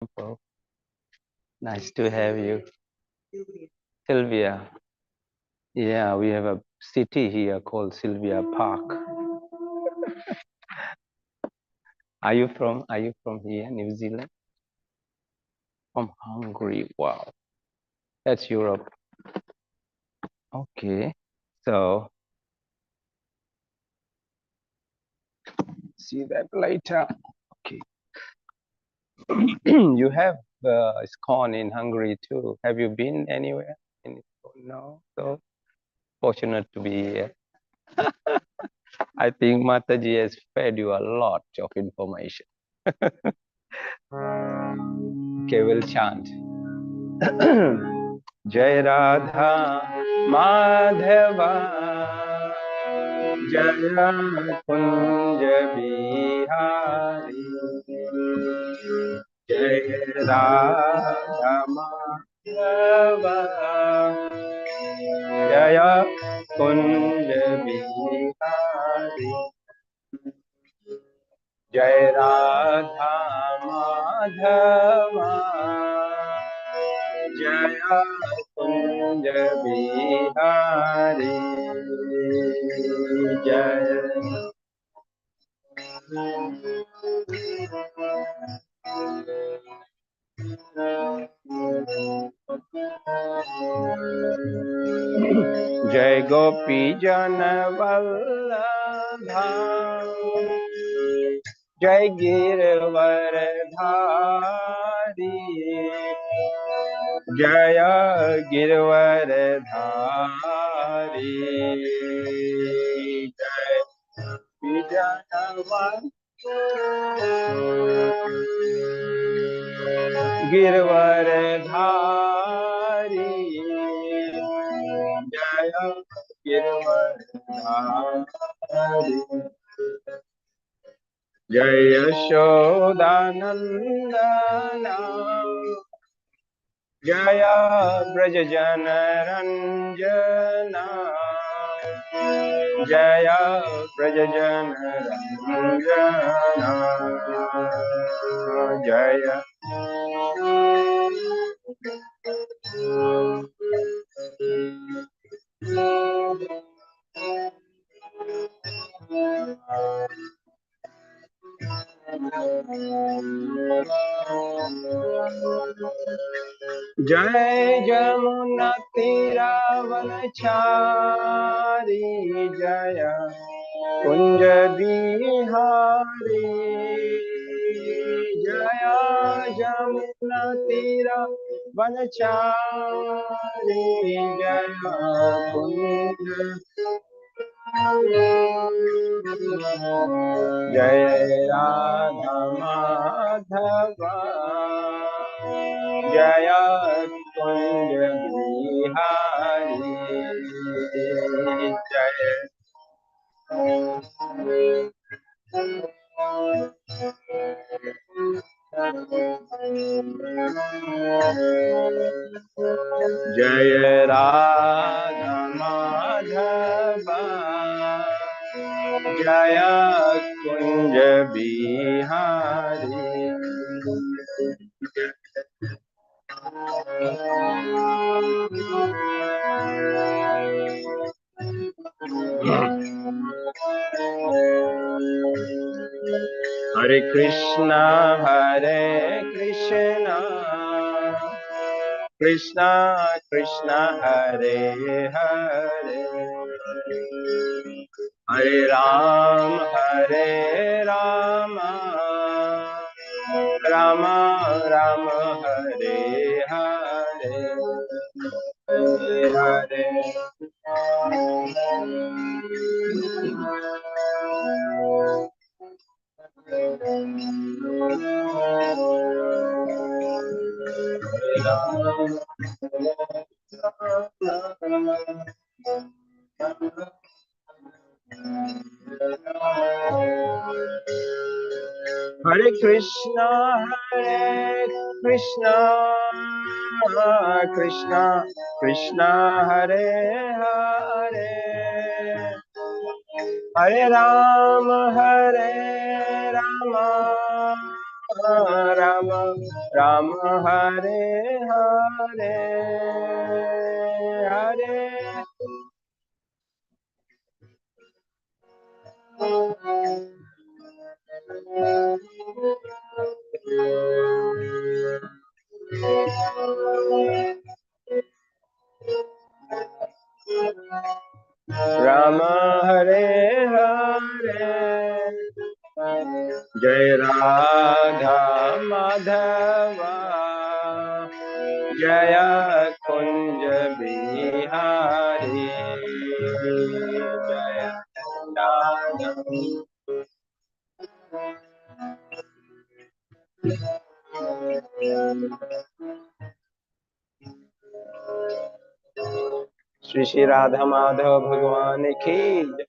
Well, nice to have you, Sylvia. Yeah, we have a city here called Sylvia Park. Are you from here, New Zealand? From Hungary. Wow, that's Europe. Okay, so see that later. Okay, you have ISKCON in Hungary too. Have you been anywhere? No, so fortunate to be here. I think Mataji has fed you a lot of information. Okay, we'll chant. Jai Radha Madhava Jaya Kunja Bihari Jai Radha Madhava Jaya Kunja Bihari Jai Radha Madhava Jaya Kunja Bihari Jaya Jai Gopi Jana Vallabha Jai Girvardhari Jaya Girvardhari Jai Vijayanavan Girvardhari Jaya Girvardhari Jai Yashodanandana Jaya Brajajana Ranjana Jaya Brajajana Ranjana Jaya Jai Jamuna Tiravanachari Jaya Kunja Bihari Jaya Jamuna Tiravanachari Jaya Kunja Jai Radha Madhava Jaya Kunja Bihari Jaya Jaya Radha Madhava Jaya Kunja Bihari Hare Krishna Krishna Krishna Hare Hare Hare Rama Rama Rama Hare Hare Hare Hare Krishna Krishna Krishna Krishna Hare Hare Hare Rama Rama Rama Hare Hare Hare Rama Hare Hare Jai Radha Madhava Jaya Kunja Bihari Jaya Radha Shri Shri Radha Madhava Bhagwan Ki Jai.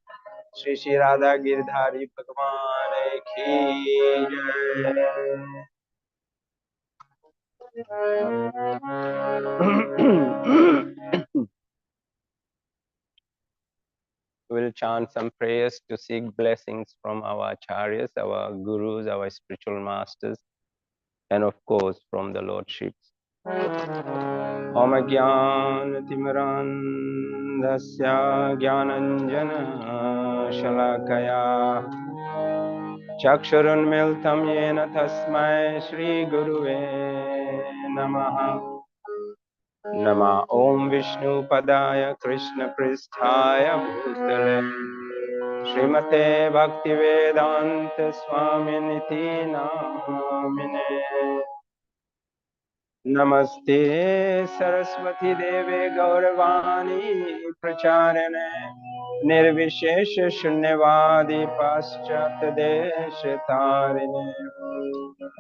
Shri Shri Radha Girdhari Bhagwan Ki Jai. We'll chant some prayers to seek blessings from our acharyas, our gurus, our spiritual masters, and of course from the lordships. Om Gyan Timirandasya Gyananjana Shalakaya Chakshurunmiltam Yena Tasmai Shri Guruve Namaha Nama Om Vishnu Padaya Krishna Pristhaya Bhutale Srimate Bhaktivedanta Swami Niti Namine Namaste Saraswati Deve Gauravani Pracharane Nirvishesha Shunyavadi Paschat Deshatarine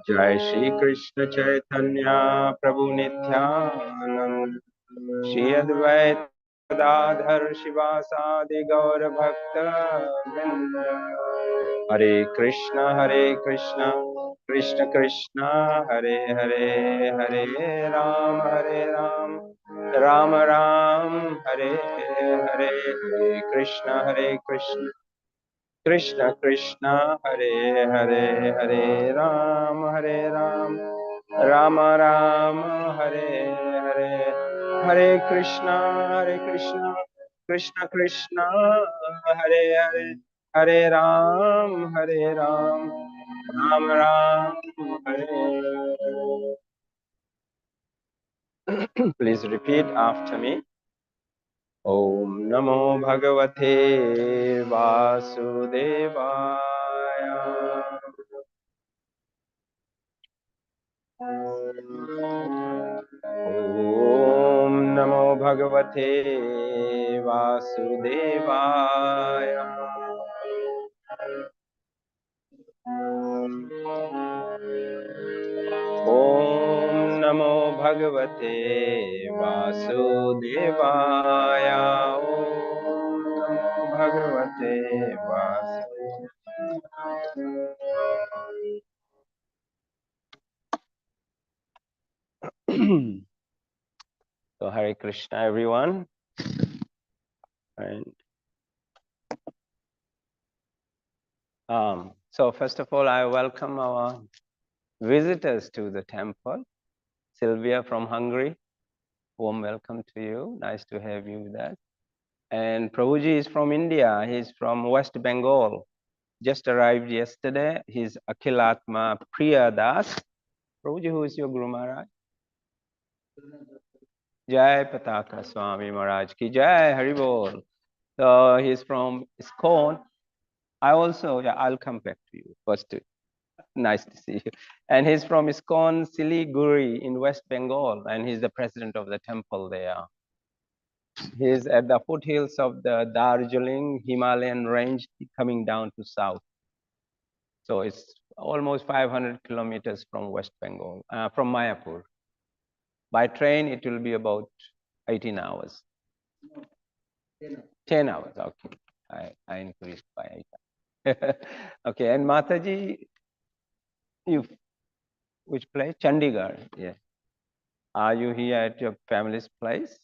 Jai Shri Krishna Chaitanya Prabhu Nityanand Shri Advaita Gadadhar Shivasadi Gaur Bhakta Vrinda Hare Krishna Krishna Krishna Hare Hare Hare Ram Ram Ram Hare Hare Hare Krishna Krishna Krishna Hare Hare Hare Ram Ram Ram Hare Hare Hare Krishna Krishna Krishna Hare Hare Hare Ram Ram Ram Hare. Please repeat after me. Om Namo Bhagavate Vasudevaya. Om Namo Bhagavate Vasudevaya. Om Namo Bhagavate Vasudevaya. Om Namo Bhagavate Vasudevaya. So Hare Krishna, everyone. And so first of all, I welcome our visitors to the temple. Sylvia from Hungary, warm welcome to you. Nice to have you with us. And Prabhuji is from India. He's from West Bengal. Just arrived yesterday. He's Akhilatma Priya Das. Prabhuji, who is your Guru Maharaj? Jai Pataka Swami Maharaj ki Jai Haribol. So he's from ISKCON. I'll come back to you first. Nice to see you. And he's from ISKCON Siliguri in West Bengal, and he's the president of the temple there. He's at the foothills of the Darjeeling Himalayan range coming down to south. So it's almost 500 kilometers from West Bengal, from Mayapur. By train, it will be about 18 hours. 10 hours, okay. I increased by 8. Okay, and Mataji, which place? Chandigarh, yeah. Are you here at your family's place?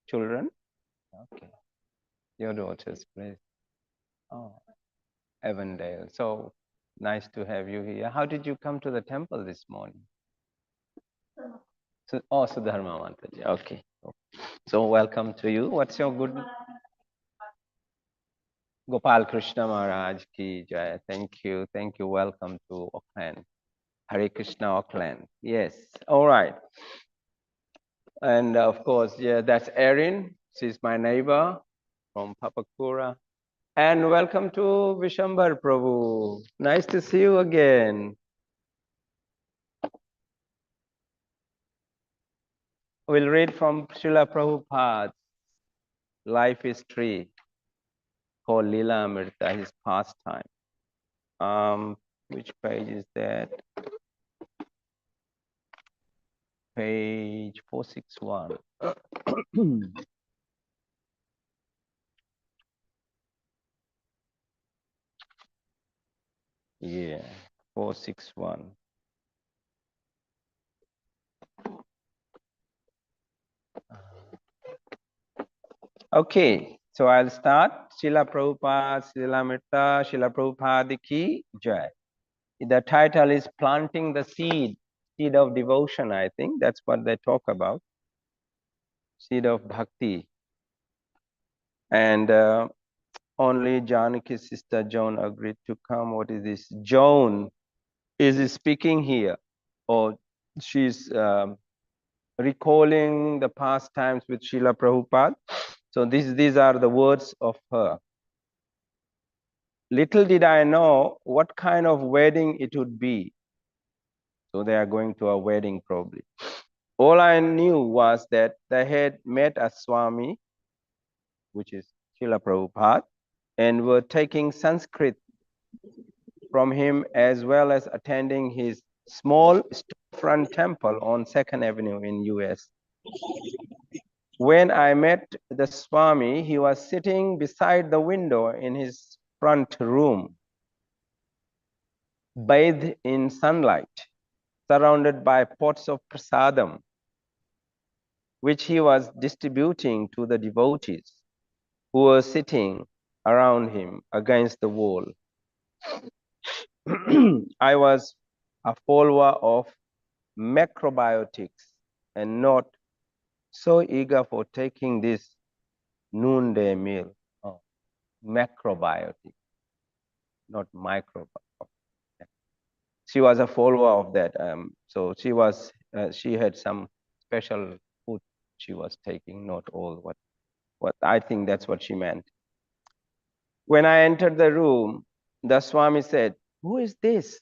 Children? Okay. Your daughter's place. Oh, Avondale. So Nice to have you here. How did you come to the temple this morning? So, oh, Sudharma Mataji. Okay. So welcome to you. What's your good? Gopal Krishna Maharaj ki jai. Thank you. Thank you. Welcome to Auckland. Hare Krishna Auckland. Yes. All right. And of course, yeah, that's Erin. She's my neighbor from Papakura. And welcome to Vishambar Prabhu. Nice to see you again. We'll read from Srila Prabhupada's life history called Lila Amrita, his pastime. Which page is that? Page 461. Yeah, 461. Okay, so I'll start. Srila Prabhupada, Srila Amrita, Srila Prabhupada ki jai. The title is Planting the Seed of Devotion, I think. That's what they talk about. Seed of Bhakti. And only Janaki's sister Joan agreed to come. What is this? Joan is speaking here, or she's recalling the past times with Srila Prabhupada. So these are the words of her. Little did I know what kind of wedding it would be. So they are going to a wedding probably. All I knew was that they had met a Swami, which is Srila Prabhupada, and were taking Sanskrit from him as well as attending his small storefront temple on 2nd Avenue in US. When I met the Swami, he was sitting beside the window in his front room, bathed in sunlight, surrounded by pots of prasadam, which he was distributing to the devotees who were sitting around him against the wall. I was a follower of macrobiotics and not so eager for taking this noonday meal. Oh, macrobiotic, not microbiotic. She was a follower of that. So she had some special food she was taking, not all what I think that's what she meant. When I entered the room, the Swami said, "Who is this?"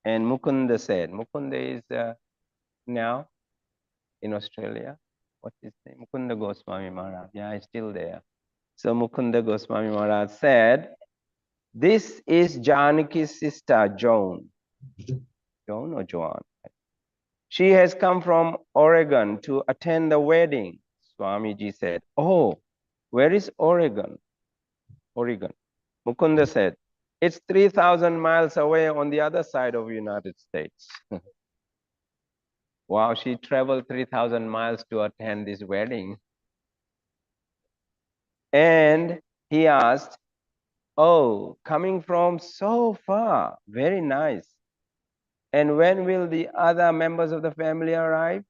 And Mukunda said, Mukunda is now in Australia. What's his name? Mukunda Goswami Maharaj. Yeah, he's still there. So Mukunda Goswami Maharaj said, "This is Janaki's sister, Joan." Joan or Joan? "She has come from Oregon to attend the wedding." Swamiji said, "Oh, where is Oregon?" Oregon. Mukunda said, "It's 3,000 miles away on the other side of the United States." Wow, she traveled 3,000 miles to attend this wedding. And he asked, "Oh, coming from so far, very nice. And when will the other members of the family arrive?"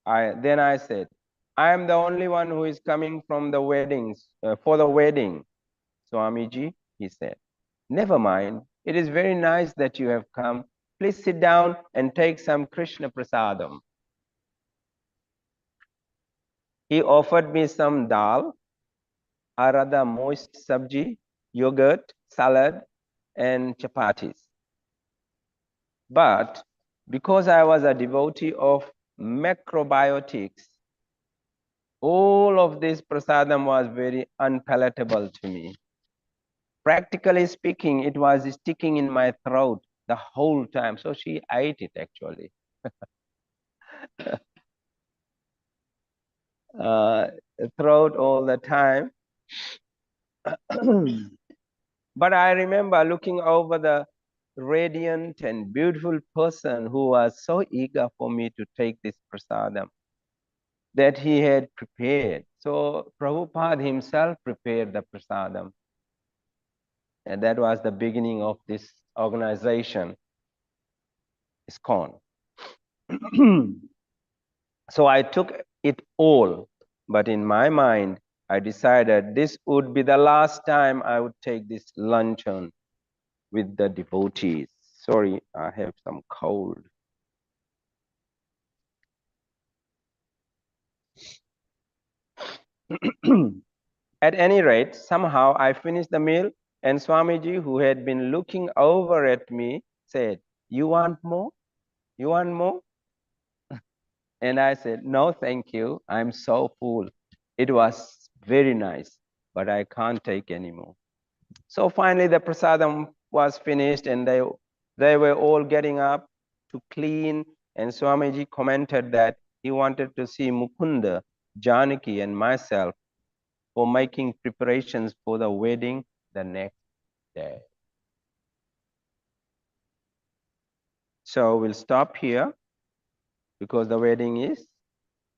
Then I said, "I am the only one who is coming from the weddings, for the wedding." "Swamiji," he said, "never mind. It is very nice that you have come. Please sit down and take some Krishna prasadam." He offered me some dal, a rather moist sabji, yogurt, salad, and chapatis. But because I was a devotee of macrobiotics, all of this prasadam was very unpalatable to me. Practically speaking, it was sticking in my throat the whole time. So she ate it actually. Throat all the time. But I remember looking over the radiant and beautiful person who was so eager for me to take this prasadam that he had prepared. So Prabhupada himself prepared the prasadam. And that was the beginning of this organization, ISKCON. So I took it all, but in my mind, I decided this would be the last time I would take this luncheon with the devotees. Sorry, I have some cold. At any rate, somehow I finished the meal, and Swamiji, who had been looking over at me, said, "You want more? You want more?" And I said, "No, thank you. I'm so full. It was very nice, but I can't take any more." So finally, the prasadam was finished, and they were all getting up to clean. And Swamiji commented that he wanted to see Mukunda, Janaki, and myself for making preparations for the wedding the next day. So we'll stop here because the wedding is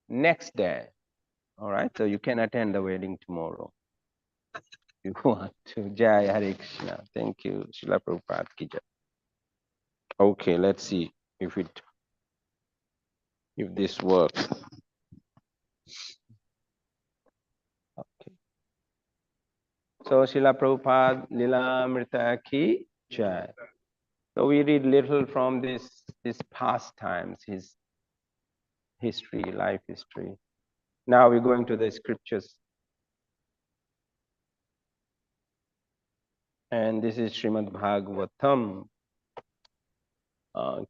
next day. All right, so you can attend the wedding tomorrow if you want to. Jai Hare Krishna. Thank you, Srila Prabhupada ki jai. Okay, let's see if this works. Okay. So Srila Prabhupada Lila Mrita ki jai. So we read little from this pastimes, his history, life history. Now we're going to the scriptures. And this is Srimad Bhagavatam,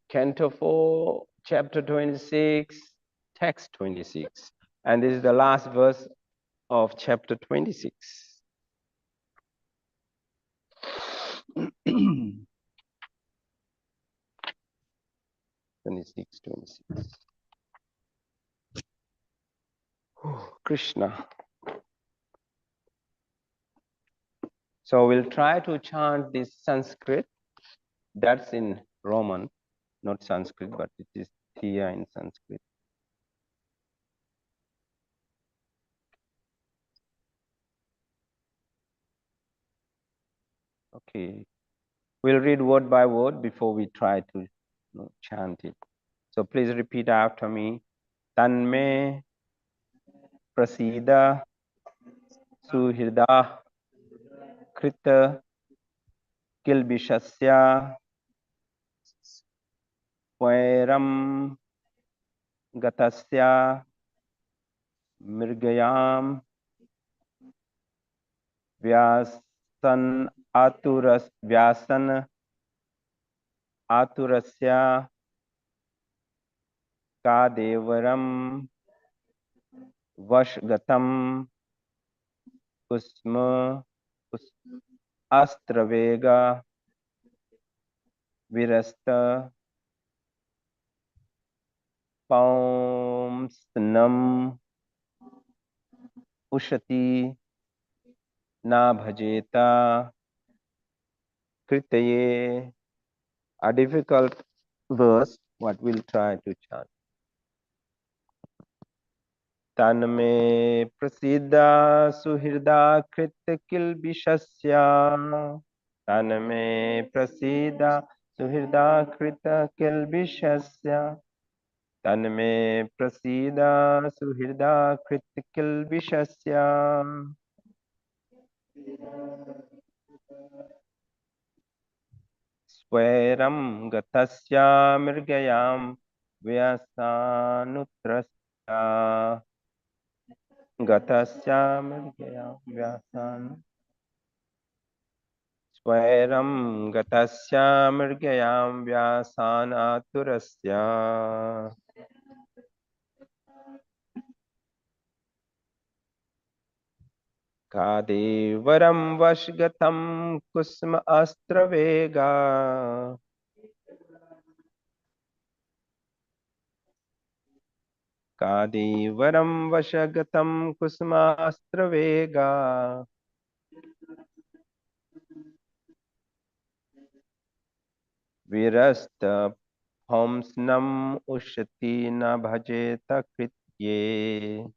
Canto 4, Chapter 26, Text 26. And this is the last verse of Chapter 26. 26, 26. Krishna. So we'll try to chant this Sanskrit. That's in Roman, not Sanskrit, but it is here in Sanskrit. Okay. We'll read word by word before we try to chant it. So please repeat after me. Tanme prasida suhirda krita kilbishasya vairam gatasya mirgayam vyasan aturasya kadevaram vashgatam kusma astravega virasta paumsnam ushati na bhajeta kritaye. A difficult verse, what we'll try to chant. Tanme prasida suhirda krita kilbishasya. Tanme prasida suhirda krita kilbishasya. Tanme prasida suhirda krita kilbishasya. Swairam gatasya mirgayam vyasanutrasya. Gatasya mirgayam vyasan. Swairam gatasya mirgayam vyasanaturasya. Kadevaram vashgatam kusma astravega. Kadevaram vashgatam kusma astravega. Virasta homsnam ushati na bhajeta kritye.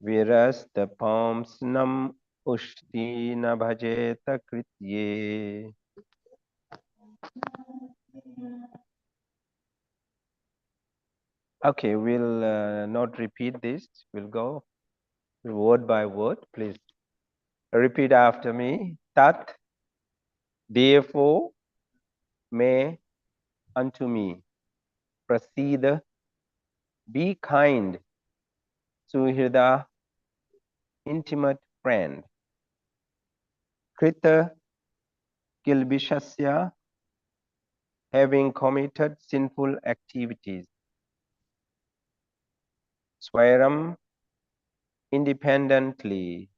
Virastapamsnam ushti na bhajeta kritye. Okay, we'll not repeat this. We'll go word by word. Please repeat after me. Tat, therefore, may unto me. Prasida, be kind, Suhrida, intimate friend. Krita Kilbishasya, having committed sinful activities. Swaram, independently.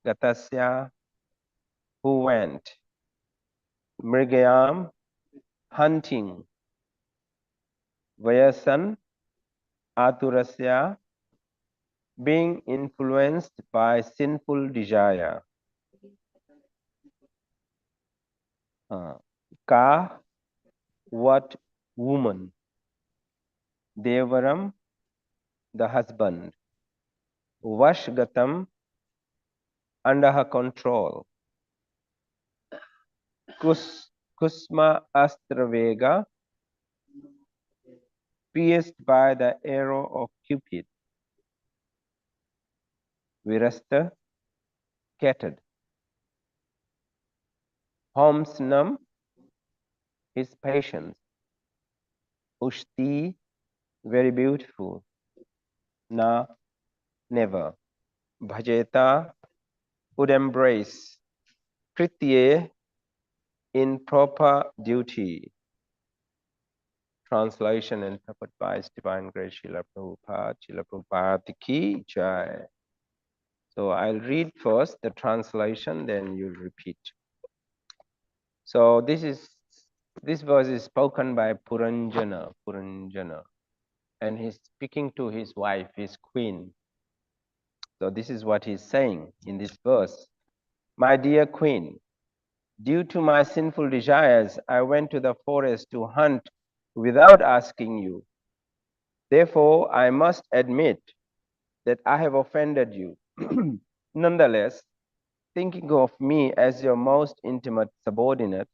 Gatasya, who went. Mrigayam, hunting. Vayasan, Aturasya, being influenced by sinful desire. Ka, what woman? Devaram, the husband. Vashgatam, under her control. Kusma Astravega, pierced by the arrow of Cupid. Virasta, scattered. Homsnam, his patience. Ushti, very beautiful. Na, never. Bhajeta, would embrace. Kritye, in proper duty. Translation and purport by His Divine Grace Srila Prabhupada. Srila Prabhupada ki jai. So I'll read first the translation, then you'll repeat. So this verse is spoken by Puranjana, and he's speaking to his wife, his queen. So this is what he's saying in this verse. My dear queen, due to my sinful desires, I went to the forest to hunt without asking you. Therefore, I must admit that I have offended you. Nonetheless, thinking of me as your most intimate subordinate,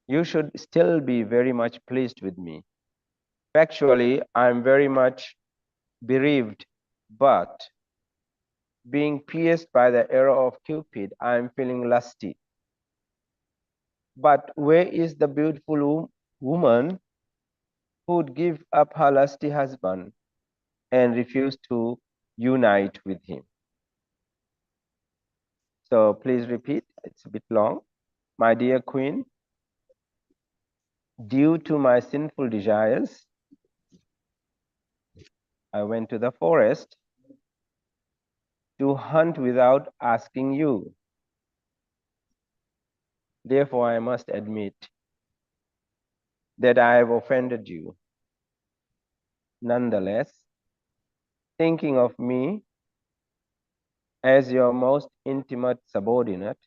you should still be very much pleased with me. Factually, I am very much bereaved, but being pierced by the arrow of Cupid, I am feeling lusty. But where is the beautiful woman who would give up her lusty husband and refuse to unite with him? So please repeat, it's a bit long. My dear queen, due to my sinful desires, I went to the forest to hunt without asking you. Therefore, I must admit that I have offended you. Nonetheless, thinking of me as your most intimate subordinate,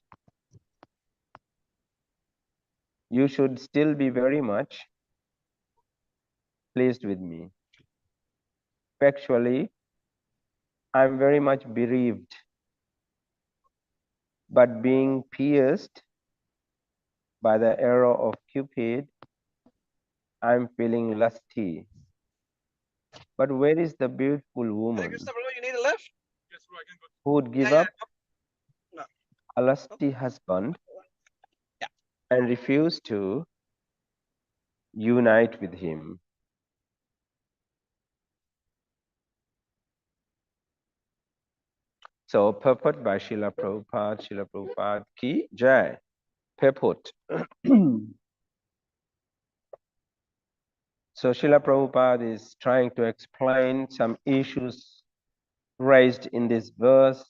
you should still be very much pleased with me. Factually, I am very much bereaved, but being pierced by the arrow of Cupid, I am feeling lusty. But where is the beautiful woman who would give up a lusty husband and refuse to unite with him? So, purport by Srila Prabhupada ki jai. Purport. So, Srila Prabhupada is trying to explain some issues raised in this verse.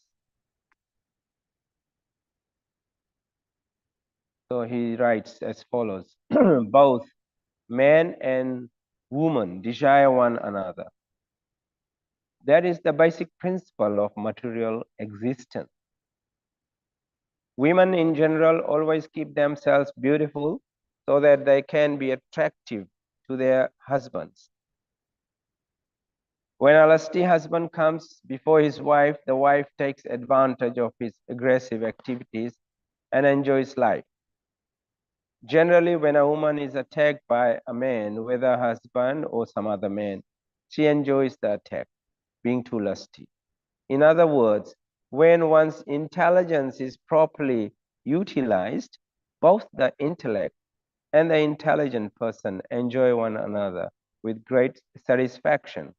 So, he writes as follows. Both man and woman desire one another. That is the basic principle of material existence. Women in general always keep themselves beautiful so that they can be attractive to their husbands. When a lusty husband comes before his wife, the wife takes advantage of his aggressive activities and enjoys life. Generally, when a woman is attacked by a man, whether her husband or some other man, she enjoys the attack, being too lusty. In other words, when one's intelligence is properly utilized, both the intellect and the intelligent person enjoy one another with great satisfaction.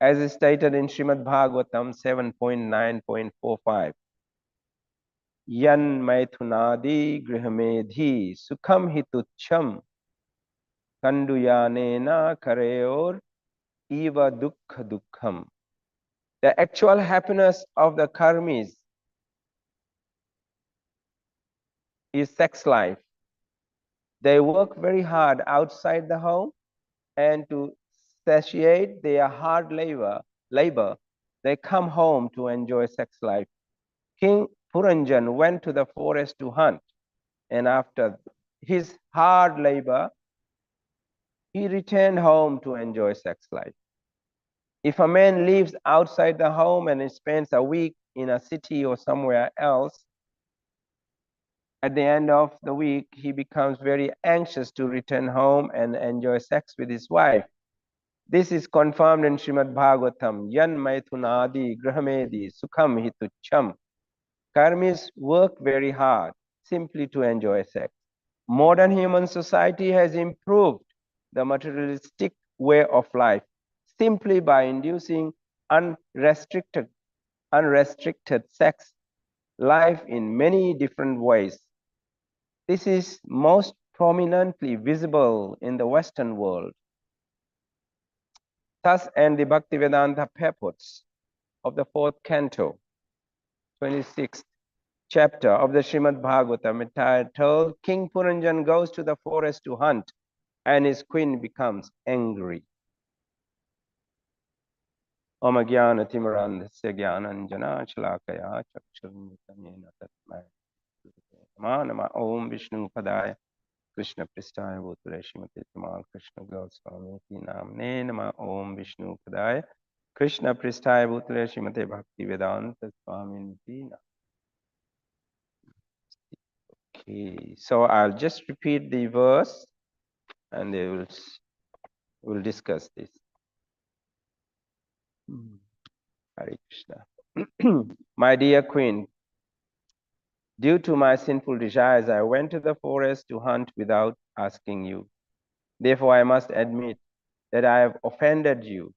As is stated in Srimad Bhagavatam 7.9.45, Yan Maithunadi Grihamedhi Sukham Hitucham Kanduyanena Kareor Eva Dukkha Dukkham. The actual happiness of the karmis is sex life. They work very hard outside the home, and to satiate their hard labor, they come home to enjoy sex life. King Puranjan went to the forest to hunt, and after his hard labor, he returned home to enjoy sex life. If a man lives outside the home and spends a week in a city or somewhere else, at the end of the week, he becomes very anxious to return home and enjoy sex with his wife. This is confirmed in Srimad Bhagavatam, Yan Maithunadi Grahamedi Sukham Hitucham. Karmis work very hard simply to enjoy sex. Modern human society has improved the materialistic way of life simply by inducing unrestricted sex life in many different ways. This is most prominently visible in the Western world. Thus, and the Bhaktivedanta purports of the fourth canto, 26th chapter of the Srimad Bhagavatam, entitled King Puranjan goes to the forest to hunt and his queen becomes angry. Om Jnana Timirandasya Jnananjana Shalakaya Chakshurmitanyena Tatmai Nama Om Vishnu Padaya Krishna Pristaya Bhutale Srimati Tamal Krishna Goswami Namne Nama Om Vishnu Padaya Krishna Pristaya Bhutale Srimati Bhakti Vedanta Swami Niti. Okay, so I'll just repeat the verse and we'll discuss this. Hare Krishna. My dear queen, due to my sinful desires, I went to the forest to hunt without asking you. Therefore, I must admit that I have offended you.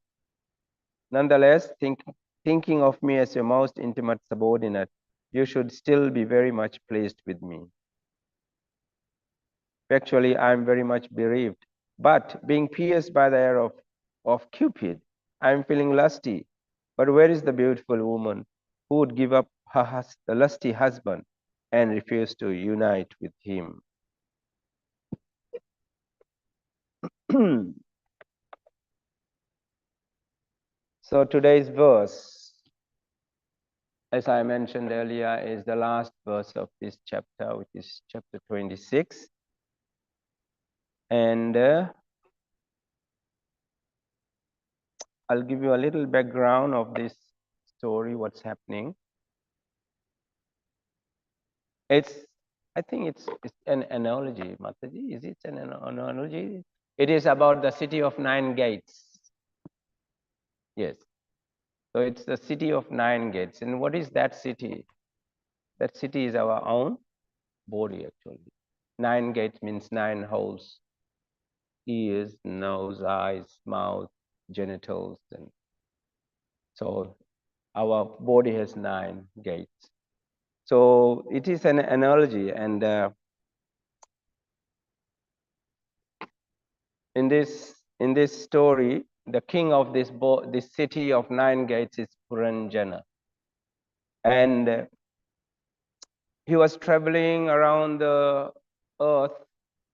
Nonetheless, thinking of me as your most intimate subordinate, you should still be very much pleased with me. Actually, I am very much bereaved. But being pierced by the arrow of Cupid, I am feeling lusty. But where is the beautiful woman who would give up the lusty husband and refuse to unite with him? So today's verse, as I mentioned earlier, is the last verse of this chapter, which is chapter 26. And I'll give you a little background of this story, what's happening. I think it's an analogy, Mataji. Is it an analogy? It is about the city of 9 gates. Yes. So it's the city of 9 gates. And what is that city? That city is our own body, actually. 9 gates means 9 holes: ears, nose, eyes, mouth, genitals. And so our body has 9 gates. So it is an analogy. And in this story, the king of this city of 9 gates is Puranjana. And he was traveling around the earth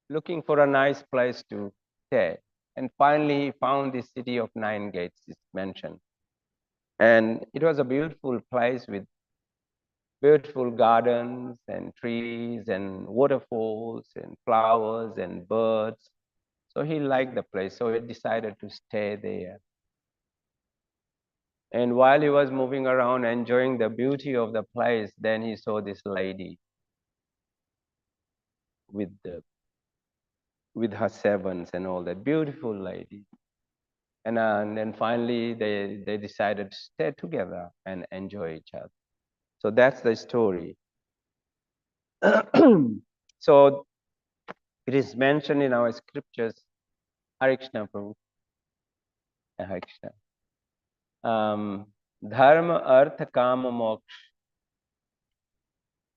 looking for a nice place to stay. And finally, he found this city of 9 gates, is mentioned. And it was a beautiful place with beautiful gardens and trees and waterfalls and flowers and birds. So he liked the place. So he decided to stay there. And while he was moving around enjoying the beauty of the place, then he saw this lady with the with her servants and all that beautiful lady. And then finally they decided to stay together and enjoy each other. So that's the story. So it is mentioned in our scriptures, Hare Krishna Prabhu, Hare Krishna. Dharma, Artha, Kama, Moksha.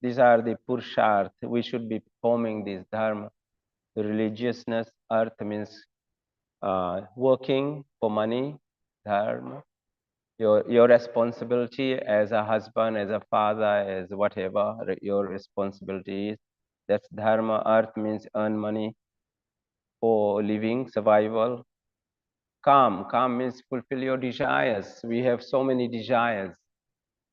These are the Purusharth. We should be performing this Dharma. The religiousness, Artha means working for money, Dharma. Your responsibility as a husband, as a father, as whatever your responsibility is. That's Dharma. Artha means earn money for living, survival. Kam means fulfill your desires. We have so many desires.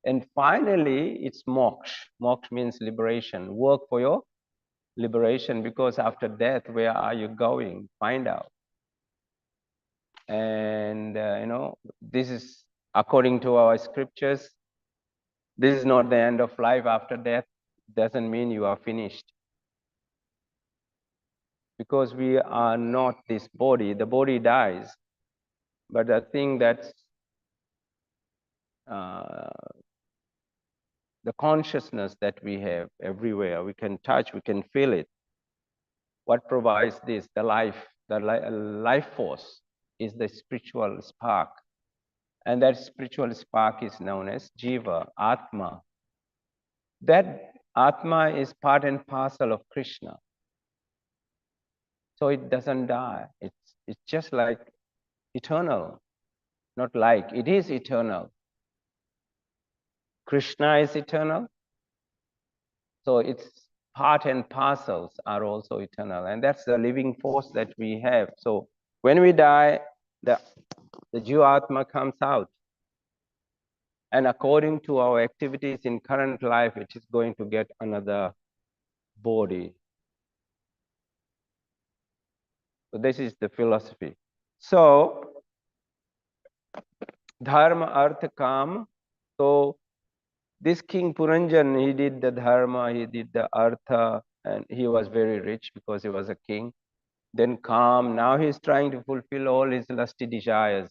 And finally, it's moksha. Moksha means liberation. Work for your liberation, because after death, where are you going? Find out. And, this is according to our scriptures. This is not the end of life after death. Doesn't mean you are finished. Because we are not this body. The body dies. But the thing that's the consciousness that we have everywhere, we can touch, we can feel it. What provides this? The life force is the spiritual spark. And that spiritual spark is known as Jiva, Atma. That Atma is part and parcel of Krishna. So it doesn't die. It's just like eternal. Not like, it is eternal. Krishna is eternal. So its part and parcels are also eternal. And that's the living force that we have. So when we die, the Jivatma comes out. And according to our activities in current life, it is going to get another body. So this is the philosophy. So Dharma, Artha, Kam. So this King Puranjan, he did the Dharma, he did the Artha, and he was very rich because he was a king. Then Kam, now he's trying to fulfill all his lusty desires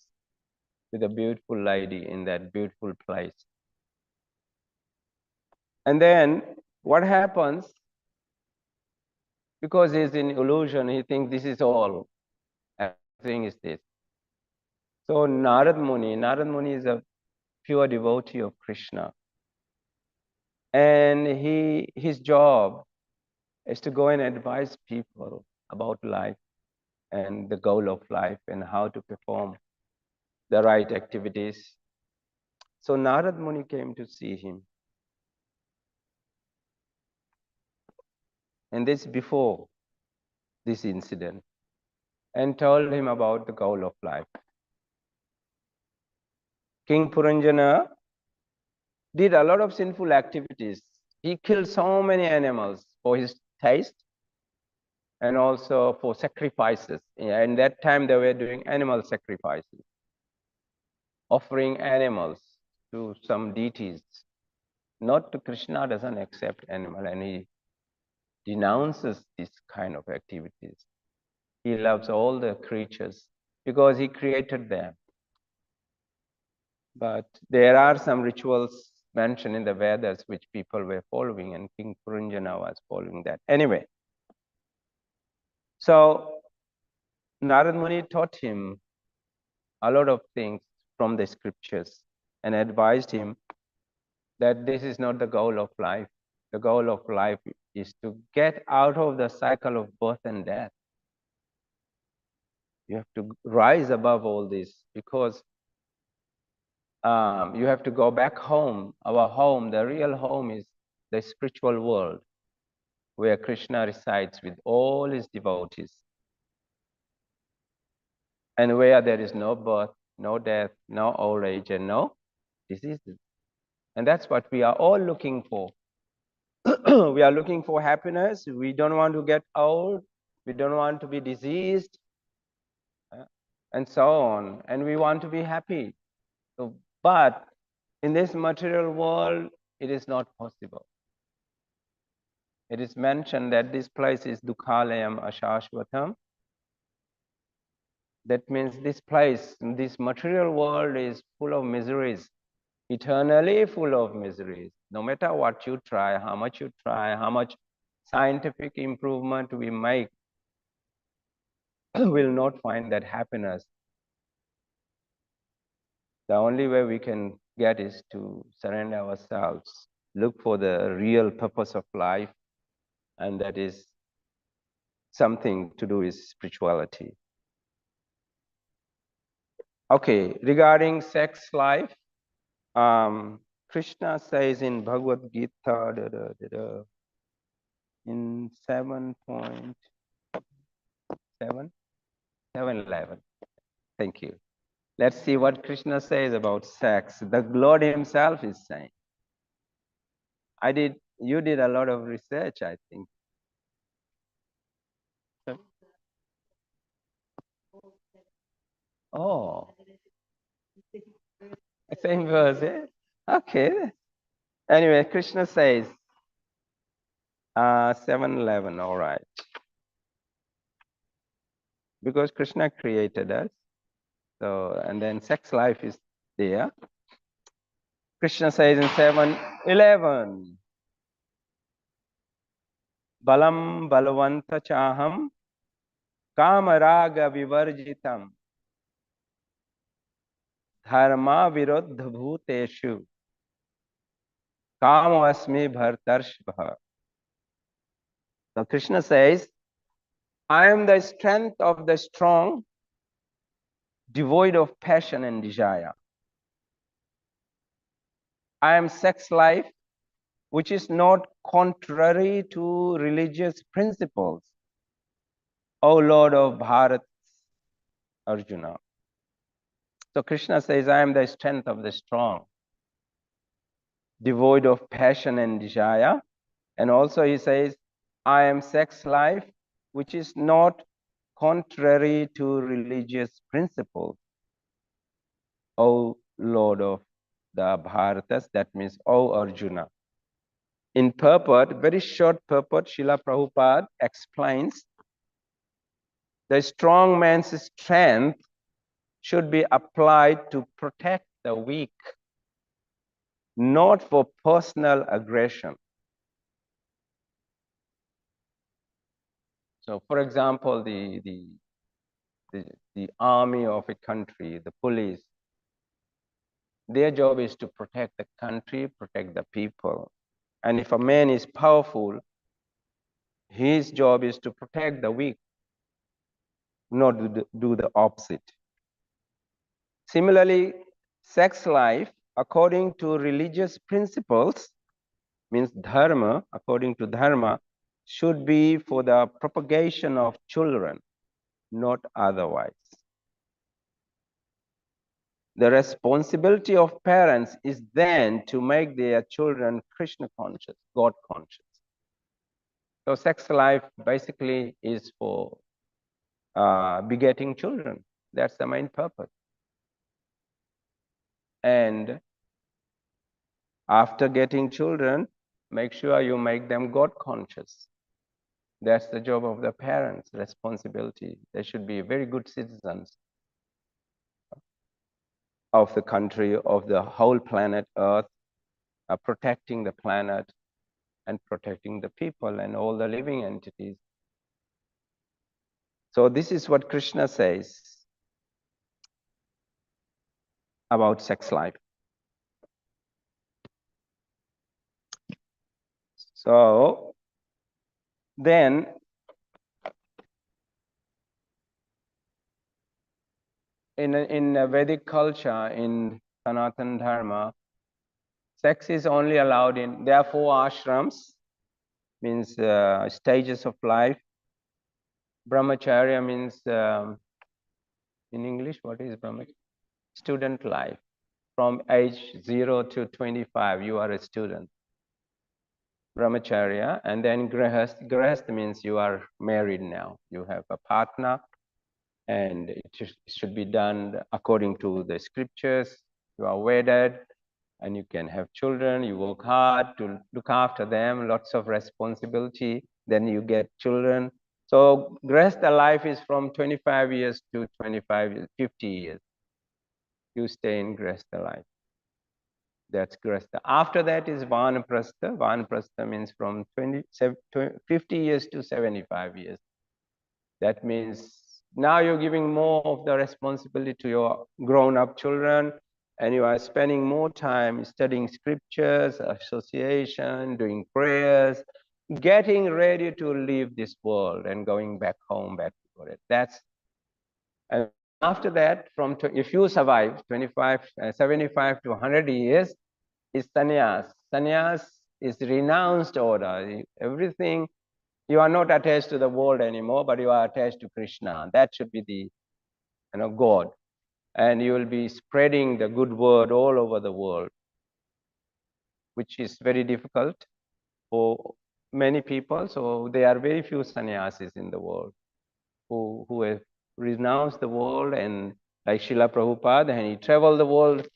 with a beautiful lady in that beautiful place. And then what happens? Because he's in illusion, he thinks this is all. Everything is this. So Narad Muni is a pure devotee of Krishna. And his job is to go and advise people about life and the goal of life and how to perform the right activities. So Narad Muni came to see him. And this before this incident, and told him about the goal of life. King Puranjana did a lot of sinful activities. He killed so many animals for his taste and also for sacrifices. And that time they were doing animal sacrifices, offering animals to some deities. Not to Krishna doesn't accept animal, and he denounces this kind of activities. He loves all the creatures because he created them. But there are some rituals mentioned in the Vedas which people were following, and King Puranjana was following that. Anyway, so Narad Muni taught him a lot of things from the scriptures and advised him that this is not the goal of life. The goal of life is to get out of the cycle of birth and death. You have to rise above all this, because you have to go back home. Our home, the real home, is the spiritual world where Krishna resides with all his devotees, and where there is no birth, no death, no old age, and no diseases. And that's what we are all looking for. We are looking for happiness. We don't want to get old. We don't want to be diseased, and so on. And we want to be happy. So But in this material world, it is not possible. It is mentioned that this place is Dukhalayam Ashashvatam. That means this place, this material world is full of miseries, eternally full of miseries. No matter what you try, how much scientific improvement we make, will not find that happiness. The only way we can get is to surrender ourselves, look for the real purpose of life, and that is something to do with spirituality. Okay, regarding sex life, Krishna says in Bhagavad Gita, in 7.711. Thank you. Let's see what Krishna says about sex. The Lord himself is saying. You did a lot of research, I think. Oh, same verse, eh? Okay. Anyway, Krishna says, 7:11, all right. Because Krishna created us. So, and then sex life is there. Krishna says in 7:11, Balam balavanta chaham kamaraga vivarjitam dharma viruddha bhuteshu kamasmi bhartarshvah. So Krishna says, I am the strength of the strong, devoid of passion and desire. I am sex life, which is not contrary to religious principles. O Lord of Bharat, Arjuna. So Krishna says, I am the strength of the strong, devoid of passion and desire. And also he says, I am sex life, which is not contrary to religious principles. O Lord of the Bharatas, that means O Arjuna. In purport, very short purport, Srila Prabhupada explains the strong man's strength should be applied to protect the weak, not for personal aggression. So, for example, the army of a country, the police, their job is to protect the country, protect the people. And if a man is powerful, his job is to protect the weak, not do the opposite. Similarly, sex life, according to religious principles, means dharma, according to dharma, should be for the propagation of children, not otherwise. The responsibility of parents is then to make their children Krishna conscious, God conscious. So sex life basically is for begetting children. That's the main purpose. And after getting children, make sure you make them God conscious. That's the job of the parents, responsibility. They should be very good citizens of the country, of the whole planet Earth, protecting the planet and protecting the people and all the living entities. So this is what Krishna says about sex life. So then in a Vedic culture, in Sanatana Dharma, sex is only allowed in, there are 4 ashrams, means stages of life. Brahmacharya means, in English, what is brahmacharya? Student life. From age 0 to 25, you are a student. Brahmacharya, and then grihast. Grihast means you are married now. You have a partner, and it should be done according to the scriptures, You are wedded and you can have children. You work hard to look after them, lots of responsibility. Then you get children. So Gresta life is from 25 years to 25 years, 50 years. You stay in Gresta life. That's Gresta. After that is Vanaprastha. Vanaprastha means from 50 years to 75 years. That means now you're giving more of the responsibility to your grown-up children, and you are spending more time studying scriptures, association, doing prayers, getting ready to leave this world and going back home, back to God. That's, and after that, if you survive 25, 75 to 100 years, is sannyas. Sannyas is renounced order. Everything, you are not attached to the world anymore, but you are attached to Krishna. That should be the God. And you will be spreading the good word all over the world, which is very difficult for many people. So there are very few sannyasis in the world who have renounced the world, and like Srila Prabhupada, and he traveled the world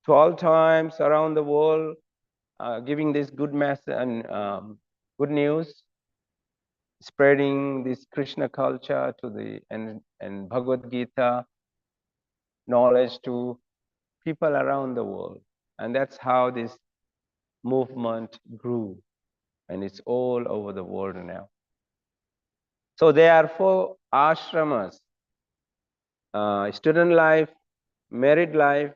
12 times around the world, giving this good message and good news, spreading this Krishna culture to and Bhagavad Gita knowledge to people around the world. And that's how this movement grew. And it's all over the world now. So there are 4 ashramas: student life, married life,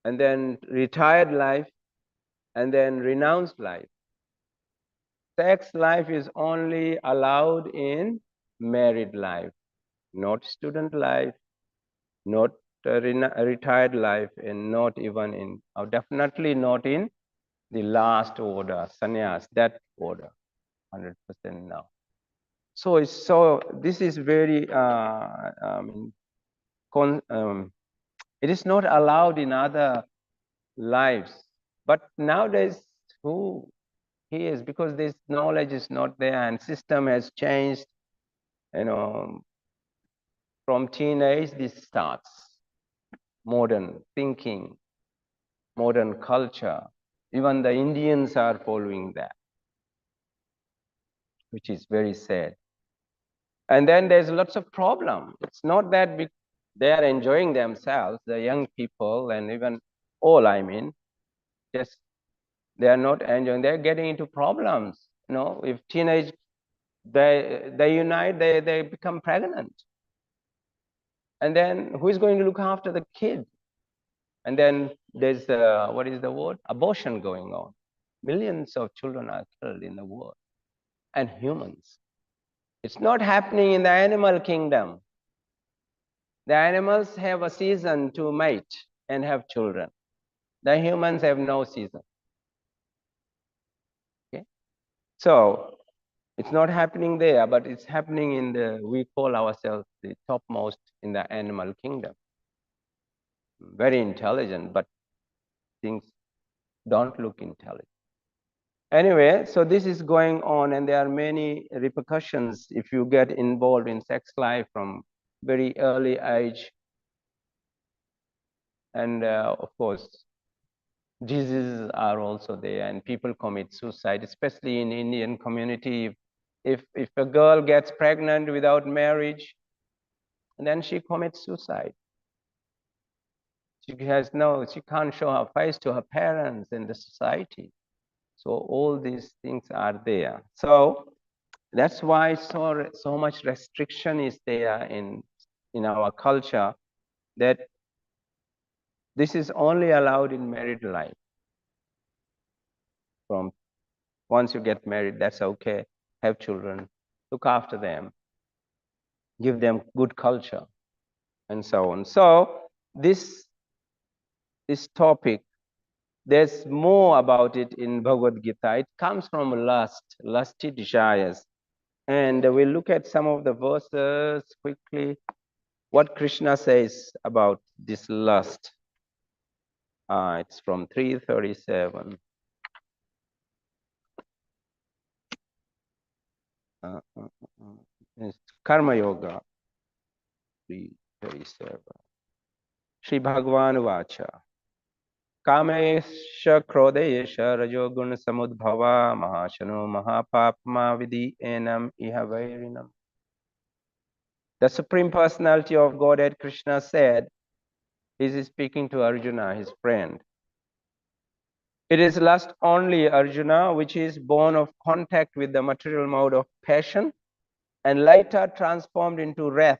and then retired life, and then renounced life. Sex life is only allowed in married life, not student life, not retired life, and not even in, definitely not in the last order, sannyas, that order, 100% now. So this is very, it is not allowed in other lives. But nowadays, who he is, because this knowledge is not there and system has changed, from teenage, this starts. Modern thinking, modern culture. Even the Indians are following that, which is very sad. And then there's lots of problem. It's not that they are enjoying themselves, the young people, and even all, just they are not enjoying. They're getting into problems. If teenage, they unite, they become pregnant. And then who is going to look after the kid? And then there's, what is the word? Abortion going on. Millions of children are killed in the world, and humans. It's not happening in the animal kingdom. The animals have a season to mate and have children. The humans have no season. Okay? So it's not happening there, but it's happening in we call ourselves the topmost in the animal kingdom. Very intelligent, but things don't look intelligent. Anyway, so this is going on, and there are many repercussions if you get involved in sex life from very early age. And of course, diseases are also there, and people commit suicide, especially in Indian community. If a girl gets pregnant without marriage, and then she commits suicide. She can't show her face to her parents and the society. So all these things are there. So that's why so much restriction is there in our culture, that this is only allowed in married life. From once you get married, that's okay. Have children, look after them, give them good culture, and so on. So this topic, there's more about it in Bhagavad Gita. It comes from lusty desires. And we'll look at some of the verses quickly. What Krishna says about this lust. It's from 337. It's Karma Yoga, 337. Sri Bhagavan Vacha. Kamesha Krodesha Rajogun Samudbhava Mahashano Mahapapma Vidhi Enam Ihavairinam. The Supreme Personality of Godhead Krishna said, he is speaking to Arjuna, his friend. It is lust only, Arjuna, which is born of contact with the material mode of passion and later transformed into wrath,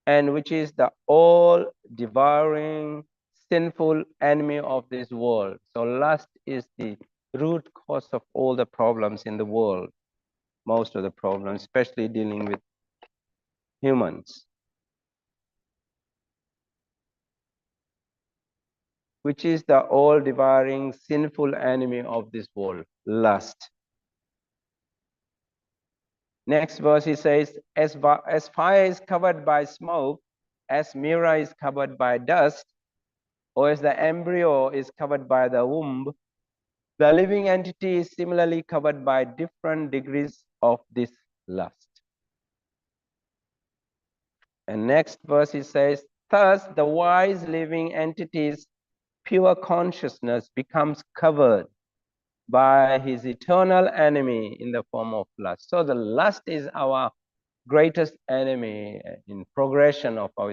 and which is the all-devouring, sinful enemy of this world. So lust is the root cause of all the problems in the world, most of the problems, especially dealing with humans, which is the all-devouring, sinful enemy of this world, lust. Next verse, he says, as fire is covered by smoke, as mirror is covered by dust, or as the embryo is covered by the womb, the living entity is similarly covered by different degrees of this lust. And next verse, he says, thus the wise living entity's pure consciousness becomes covered by his eternal enemy in the form of lust. So the lust is our greatest enemy in progression of our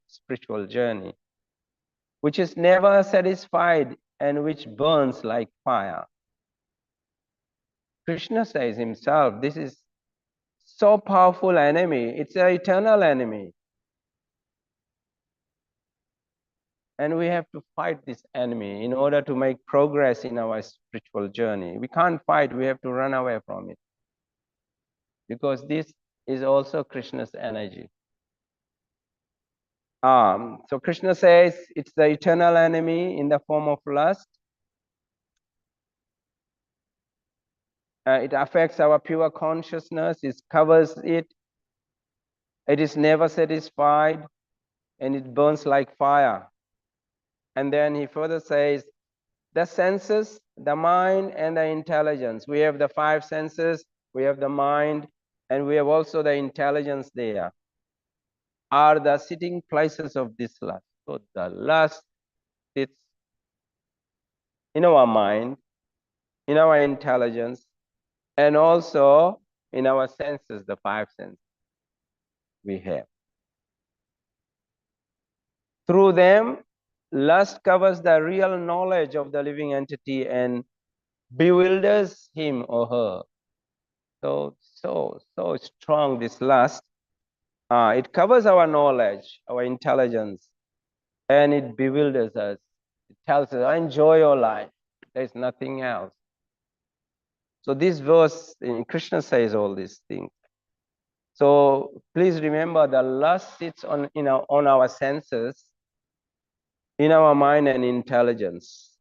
spiritual journey, which is never satisfied and which burns like fire. Krishna says himself, this is so powerful enemy, it's an eternal enemy. And we have to fight this enemy in order to make progress in our spiritual journey. We can't fight, we have to run away from it. Because this is also Krishna's energy. So Krishna says it's the eternal enemy in the form of lust. It affects our pure consciousness, it covers it, it is never satisfied, and it burns like fire. And then he further says, the senses, the mind, and the intelligence. We have the five senses, we have the mind, and we have also the intelligence there, are the sitting places of this lust. So the lust sits in our mind, in our intelligence, and also in our senses, the five senses we have. Through them, lust covers the real knowledge of the living entity and bewilders him or her. So strong, this lust. It covers our knowledge, our intelligence, and it bewilders us. It tells us, enjoy your life. There's nothing else. So this verse, Krishna says all these things. So please remember, the lust sits on our senses, in our mind and intelligence.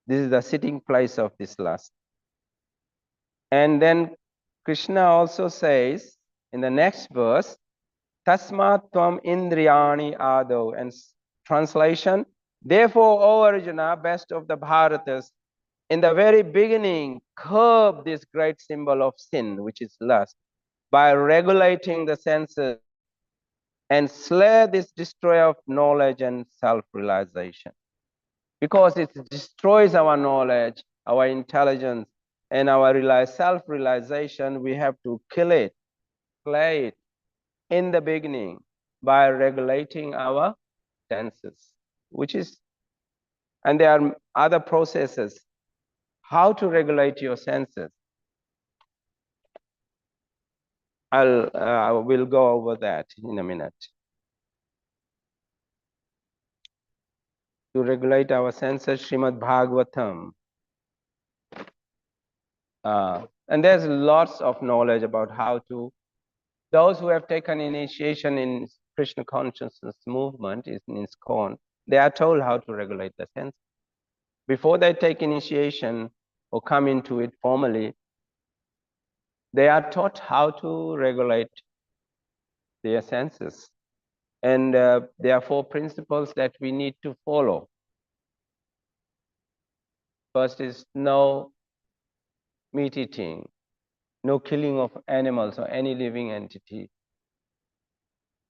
This is the sitting place of this lust. And then Krishna also says in the next verse, Tasmat tvam indriyani ado. And translation, therefore, O Arjuna, best of the Bharatas, in the very beginning, curb this great symbol of sin, which is lust, by regulating the senses and slay this destroyer of knowledge and self-realization. Because it destroys our knowledge, our intelligence, and our self-realization, we have to kill it, slay it in the beginning by regulating our senses, which is, and there are other processes. How to regulate your senses? I will go over that in a minute. To regulate our senses, Srimad Bhagavatam. And there's lots of knowledge about how to, those who have taken initiation in Krishna consciousness movement, in ISKCON, they are told how to regulate the senses. Before they take initiation or come into it formally, they are taught how to regulate their senses. And there are four principles that we need to follow. First is no meat eating, no killing of animals or any living entity.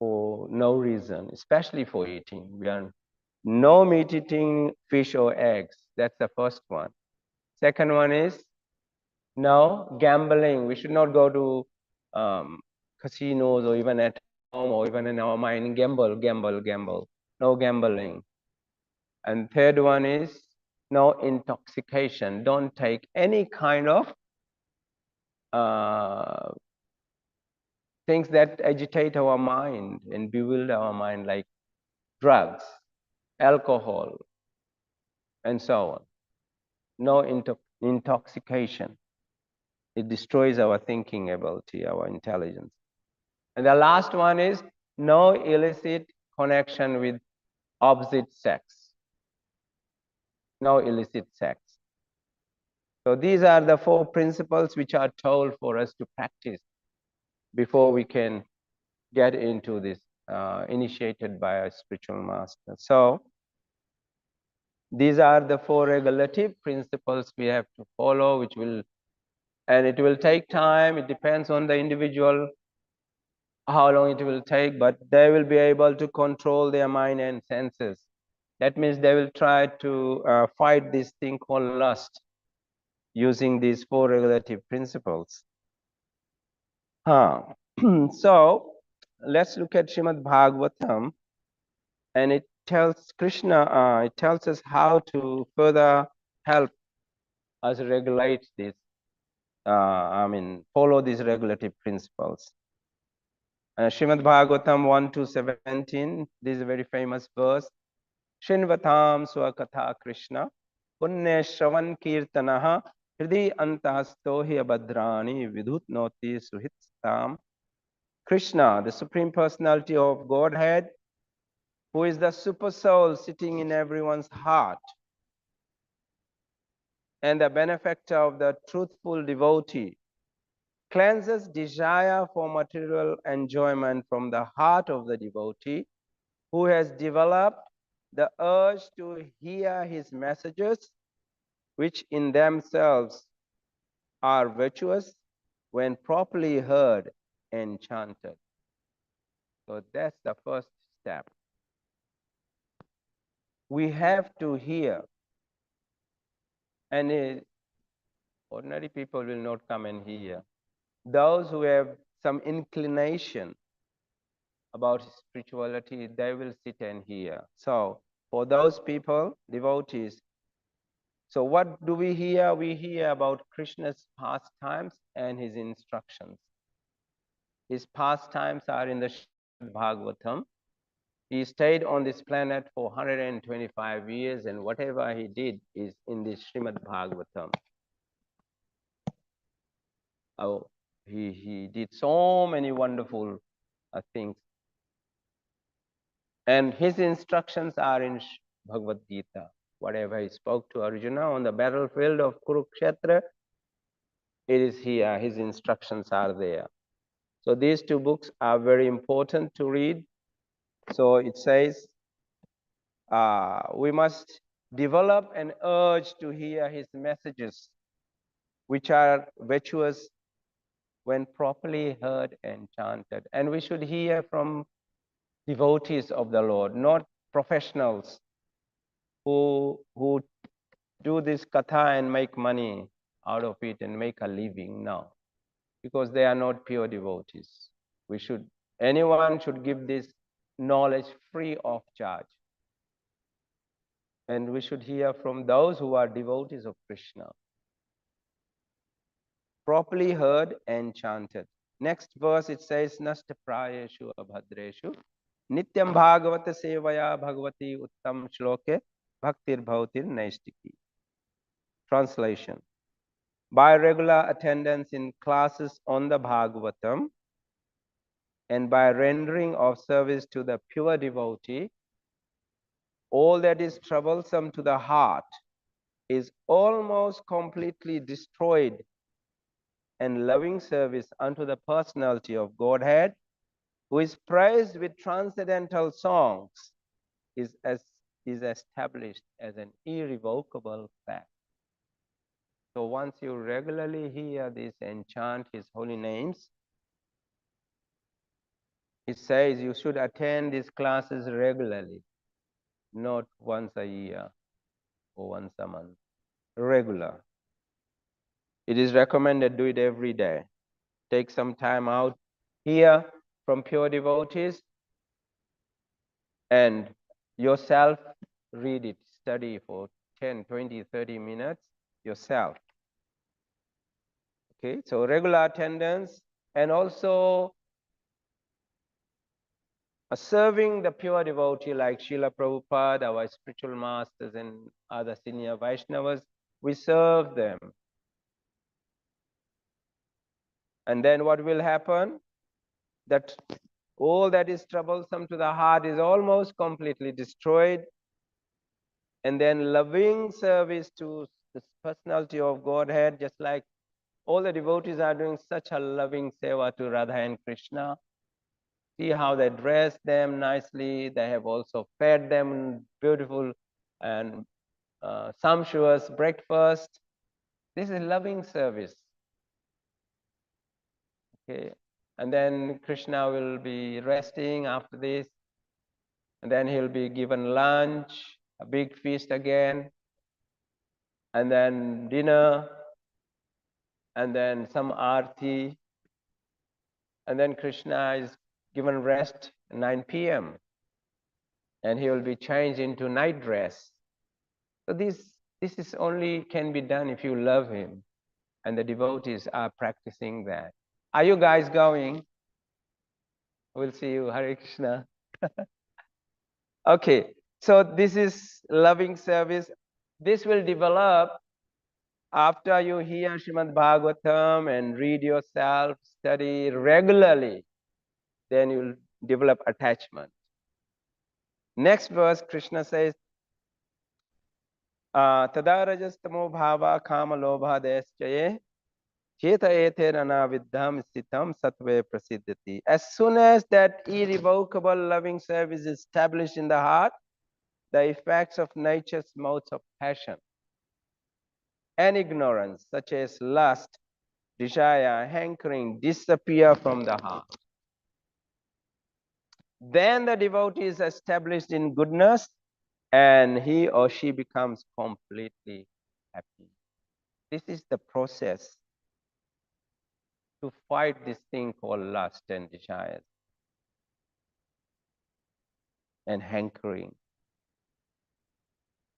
for no reason, especially for eating. We are no meat eating, fish or eggs. That's the first one. Second one is no gambling. We should not go to casinos or even at home or even in our mind gamble, gamble, gamble. No gambling. And third one is no intoxication. Don't take any kind of uh, things that agitate our mind and bewilder our mind, like drugs, alcohol, and so on. No intoxication. It destroys our thinking ability, our intelligence. And the last one is no illicit connection with opposite sex. No illicit sex. So these are the four principles which are told for us to practice before we can get into this initiated by a spiritual master. So these are the four regulative principles we have to follow, which will, and it will take time. It depends on the individual how long it will take, but they will be able to control their mind and senses. That means they will try to fight this thing called lust using these four regulative principles. So let's look at Srimad Bhagavatam, and it tells Krishna, it tells us how to further help us regulate this, follow these regulative principles. Srimad Bhagavatam 1 to 17, this is a very famous verse. Shinvatam swakatha Krishna, punne shravan kirtanaha, hriday antasto hi abhadrani vidhutnoti suhitstam. Krishna, the Supreme Personality of Godhead, who is the super soul sitting in everyone's heart, and the benefactor of the truthful devotee, cleanses desire for material enjoyment from the heart of the devotee who has developed the urge to hear his messages, which in themselves are virtuous when properly heard and chanted. So that's the first step. We have to hear, and ordinary people will not come and hear. Those who have some inclination about spirituality, they will sit and hear. So for those people, devotees, so what do we hear? We hear about Krishna's pastimes and his instructions. His pastimes are in the Srimad Bhagavatam. He stayed on this planet for 125 years, and whatever he did is in the Srimad Bhagavatam. Oh, he did so many wonderful things. And his instructions are in Bhagavad Gita. Whatever he spoke to Arjuna on the battlefield of Kurukshetra, it is here. His instructions are there. So these two books are very important to read. So it says we must develop an urge to hear his messages, which are virtuous when properly heard and chanted. And we should hear from devotees of the Lord, not professionals who do this katha and make money out of it and make a living. No, because they are not pure devotees. Anyone should give this knowledge free of charge. And we should hear from those who are devotees of Krishna. Properly heard and chanted. Next verse it says, Nasta prayeshu abhadreshu nityam bhagavata sevaya bhagavati uttam shloke bhaktir bhavatir naistiki. Translation. By regular attendance in classes on the Bhagavatam and by rendering of service to the pure devotee, all that is troublesome to the heart is almost completely destroyed, and loving service unto the personality of Godhead, who is praised with transcendental songs, is established as an irrevocable fact. So once you regularly hear this and chant his holy names, It says you should attend these classes regularly, not once a year or once a month. Regular. It is recommended do it every day. Take some time out here from pure devotees and yourself read it, study for 10, 20, 30 minutes yourself. Okay, so regular attendance and also serving the pure devotee like Srila Prabhupada, our spiritual masters, and other senior Vaishnavas, we serve them. And then what will happen? That all that is troublesome to the heart is almost completely destroyed. And then loving service to the personality of Godhead, just like all the devotees are doing such a loving seva to Radha and Krishna. See how they dress them nicely. They have also fed them beautiful and sumptuous breakfast. This is loving service. Okay. And then Krishna will be resting after this. And then he'll be given lunch, a big feast again, and then dinner, and then some arti. And then Krishna is given rest at 9 p.m. and he will be changed into night dress. So this is only can be done if you love him, and the devotees are practicing that. Are you guys going? We'll see you. Hare Krishna. Okay, so this is loving service. This will develop after you hear Srimad Bhagavatam and read yourself, study regularly, then you'll develop attachment. Next verse, Krishna says, Tada rajastamo bhava kama lobha deschaye cheta ethe ranaviddham sitam satve prasiddhati. As soon as that irrevocable loving service is established in the heart, the effects of nature's modes of passion and ignorance, such as lust, desire, hankering, disappear from the heart. Then the devotee is established in goodness and he or she becomes completely happy. This is the process to fight this thing called lust and desires and hankering.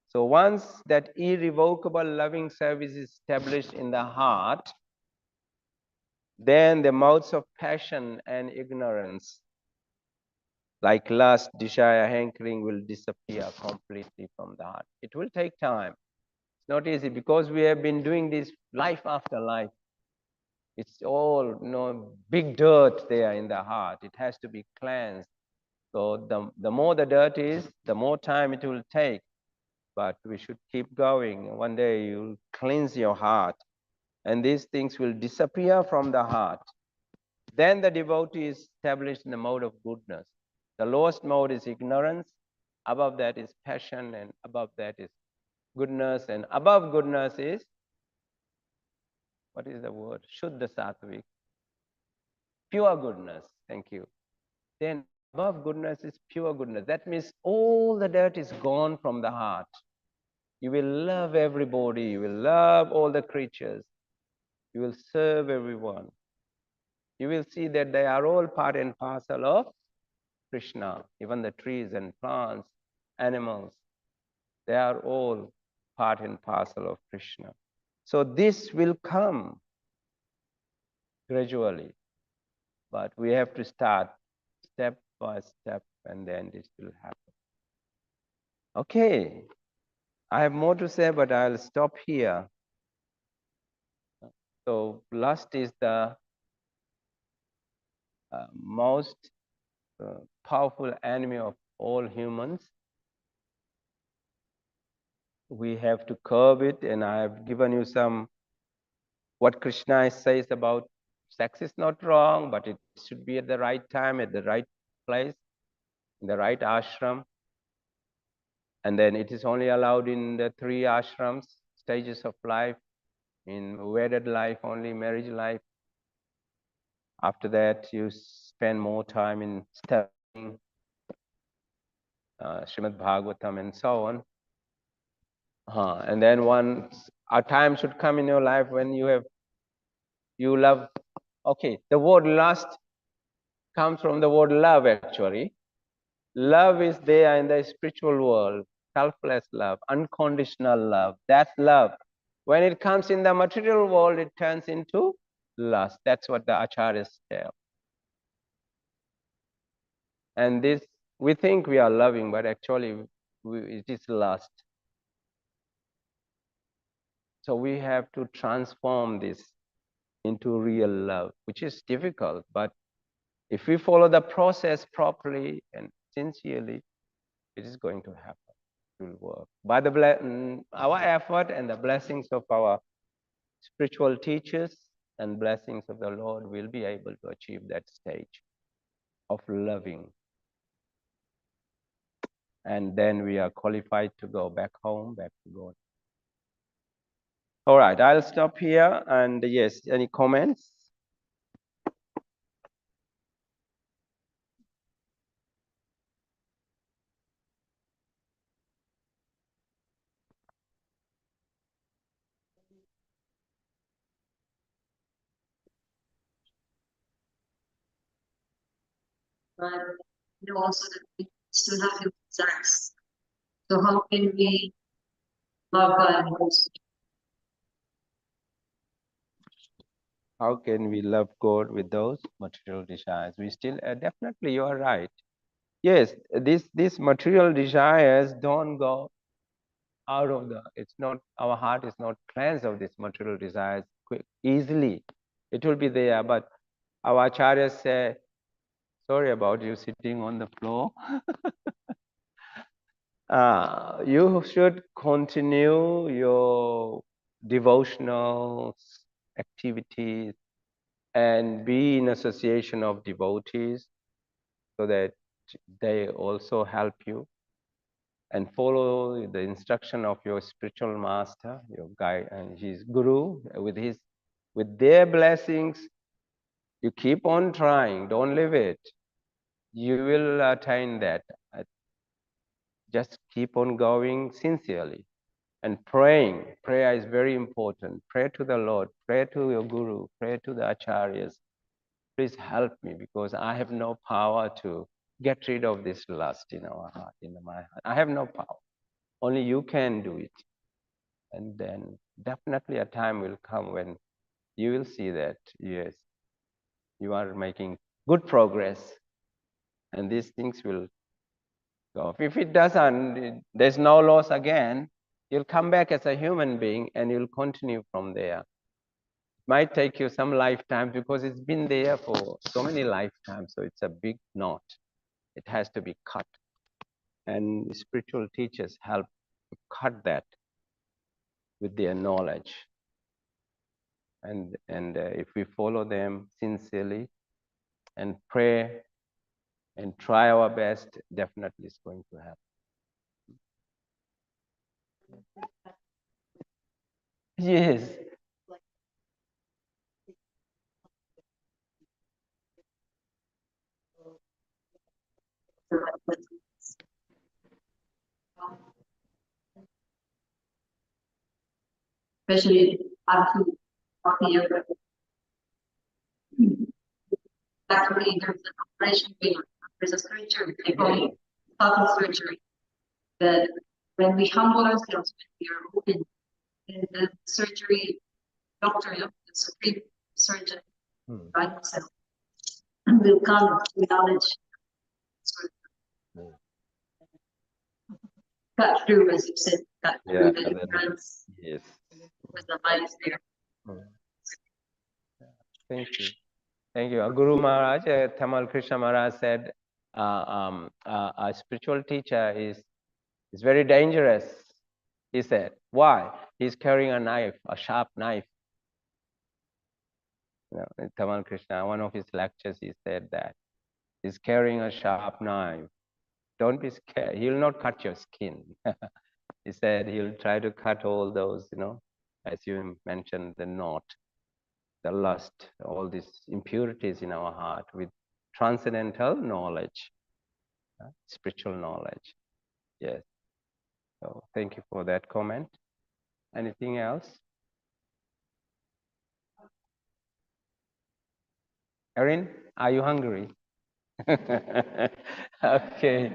So once that irrevocable loving service is established in the heart, then the modes of passion and ignorance, like lust, desire, hankering, will disappear completely from the heart. It will take time. It's not easy because we have been doing this life after life. It's all, big dirt there in the heart. It has to be cleansed. So the more the dirt is, the more time it will take. But we should keep going. One day you'll cleanse your heart, and these things will disappear from the heart. Then the devotee is established in the mode of goodness. The lowest mode is ignorance. Above that is passion, and above that is goodness, and above goodness is, what is the word? Shuddha Sattvic. Pure goodness. Thank you. Then above goodness is pure goodness. That means all the dirt is gone from the heart. You will love everybody. You will love all the creatures. You will serve everyone. You will see that they are all part and parcel of Krishna. Even the trees and plants, animals, they are all part and parcel of Krishna. So this will come gradually, but we have to start step by step, and then this will happen. Okay, I have more to say, but I'll stop here. So lust is the most powerful enemy of all humans. We have to curb it, and I have given you some what Krishna says about sex is not wrong, but it should be at the right time, at the right place, in the right ashram. And then it is only allowed in the 3 ashrams, stages of life, in wedded life only, marriage life. After that, you spend more time in studying Srimad Bhagavatam and so on. And then once a time should come in your life when you love. Okay, the word lust comes from the word love actually. Love is there in the spiritual world, selfless love, unconditional love. That's love. When it comes in the material world, it turns into lust. That's what the acharyas tell. And this, we think we are loving, but actually it is lust. So we have to transform this into real love, which is difficult. But if we follow the process properly and sincerely, it is going to happen. It will work. By our effort and the blessings of our spiritual teachers and blessings of the Lord, we'll be able to achieve that stage of loving. And then we are qualified to go back home, back to God. All right, I'll stop here. And yes, any comments? But you know also that we still have human desires. So how can we love God most? How can we love God with those material desires? We still definitely you are right. Yes, these material desires don't go out of the. It's not our heart is not cleansed of these material desires easily. It will be there, but our acharyas say, sorry about you sitting on the floor. You should continue your devotional activities and be in association of devotees so that they also help you and follow the instruction of your spiritual master, your guide and his guru with their blessings. You keep on trying, don't leave it. You will attain that. Just keep on going sincerely and praying. Prayer is very important. Pray to the Lord, pray to your guru, pray to the acharyas. Please help me because I have no power to get rid of this lust in our heart, in my heart. I have no power. Only you can do it. And then definitely a time will come when you will see that, yes, you are making good progress and these things will go. If it doesn't, there's no loss again, you'll come back as a human being and you'll continue from there. It might take you some lifetime because it's been there for so many lifetimes. So it's a big knot. It has to be cut. And spiritual teachers help to cut that with their knowledge. And if we follow them sincerely and pray and try our best, definitely it's going to happen. Yes. Especially after yoga. Actually, there's an operation going on. There's a surgery, they call it total surgery. That when we humble ourselves, when we are open, and the surgery doctor, the supreme surgeon, by himself, will come with knowledge, sort of cut through, as you said, cut through the ignorance. Yes. With the mind is there. Thank you. Thank you. Guru Maharaj, Tamal Krishna Maharaj said, a spiritual teacher is very dangerous. He said, why? He's carrying a knife, a sharp knife. You know, in Tamal Krishna, one of his lectures, he said that he's carrying a sharp knife. Don't be scared. He'll not cut your skin. He said he'll try to cut all those, as you mentioned, the knot. the lust, all these impurities in our heart with transcendental knowledge, spiritual knowledge. Yes. So thank you for that comment. Anything else? Erin, are you hungry? Okay.